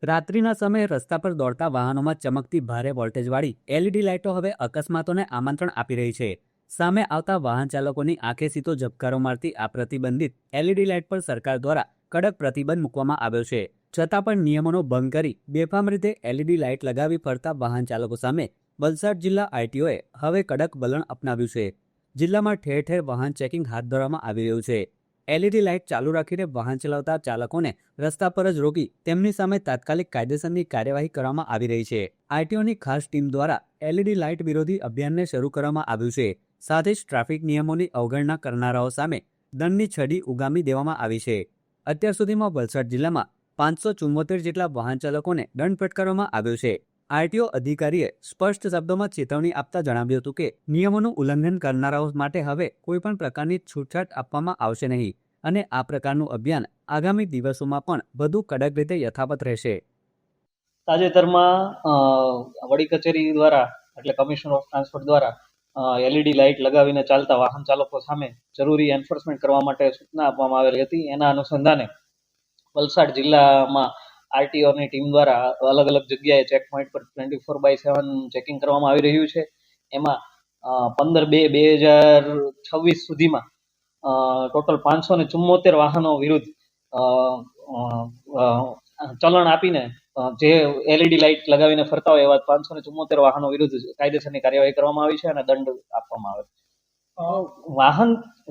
રાત્રિના સમયે રસ્તા પર દોડતા વાહનોમાં ચમકતી ભારે વોલ્ટેજવાળી એલઈડી લાઇટો હવે અકસ્માતોને આમંત્રણ આપી રહી છે. સામે આવતા વાહન ચાલકોની આંખે સીધો ઝબકારો મારતી આ પ્રતિબંધિત એલઈડી લાઇટ પર સરકાર દ્વારા કડક પ્રતિબંધ મૂકવામાં આવ્યો છે. છતાં પણ નિયમોનો ભંગ કરી બેફામ રીતે એલઈડી લાઇટ લગાવી ફરતા વાહન ચાલકો સામે વલસાડ જિલ્લા આરટીઓએ હવે કડક વલણ અપનાવ્યું છે. જિલ્લામાં ઠેર ઠેર વાહન ચેકિંગ હાથ ધરવામાં આવી રહ્યું છે. એલઈડી લાઇટ ચાલુ રાખીને વાહન ચલાવતા ચાલકોને રસ્તા પર જ રોકી તેમની સામે તાત્કાલિક કાયદેસરની કાર્યવાહી કરવામાં આવી રહી છે. આરટીઓની ખાસ ટીમ દ્વારા એલઈડી લાઇટ વિરોધી અભિયાનને શરૂ કરવામાં આવ્યું છે. સાથે જ ટ્રાફિક નિયમોની અવગણના કરનારાઓ સામે દંડની છડી ઉગામી દેવામાં આવી છે. અત્યાર સુધીમાં વલસાડ જિલ્લામાં 574 જેટલા વાહન ચાલકોને દંડ ફટકારવામાં આવ્યો છે. આરટીઓ અધિકારીએ સ્પષ્ટ શબ્દોમાં ચેતવણી આપતા જણાવ્યું હતું કે નિયમોનું ઉલ્લંઘન કરનારાઓ માટે હવે કોઈપણ પ્રકારની છૂટછાટ આપવામાં આવશે નહીં અને આ પ્રકારનું અભિયાન આગામી દિવસોમાં પણ વધુ કડક રીતે યથાવત રહેશે. તાજેતરમાં વડી કચેરી દ્વારા એટલે કમિશનર ઓફ ટ્રાન્સપોર્ટ દ્વારા એલઈડી લાઇટ લગાવીને ચાલતા વાહન ચાલકો સામે જરૂરી એન્ફોર્સમેન્ટ કરવા માટે સૂચના આપવામાં આવેલી હતી. એના અનુસંધાને વલસાડ જિલ્લામાં આરટીઓની ટીમ દ્વારા અલગ અલગ જગ્યાએ ચેક પોઈન્ટ પર 24/7 ચેકિંગ કરવામાં આવી રહ્યું છે. એમાં 15/2/2026 સુધીમાં ટોટલ 574 વાહનો વિરુદ્ધ ચલણ આપીને જે એલઈડી લાઇટ લગાવીને ફરતા હોય એવા 574 વાહનો વિરુદ્ધ કાયદેસરની કાર્યવાહી કરવામાં આવી છે અને દંડ આપવામાં આવે છે.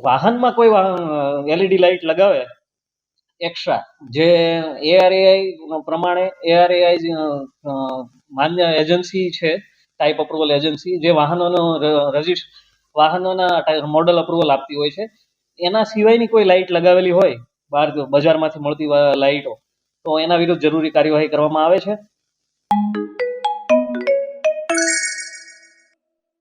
વાહનમાં કોઈ એલઈડી લાઇટ લગાવે એક્સ્ટ્રા જે એઆરએઆઈ પ્રમાણે એઆરએઆઈ માન્ય એજન્સી છે, ટાઈપ અપ્રુવલ એજન્સી જે વાહનોના મોડલ અપ્રુવલ આપતી હોય છે. એના સિવાયની કોઈ લાઇટ લગાવેલી હોય બહાર બજારમાંથી મળતી લાઇટો તો એના વિરુદ્ધ જરૂરી કાર્યવાહી કરવામાં આવે છે.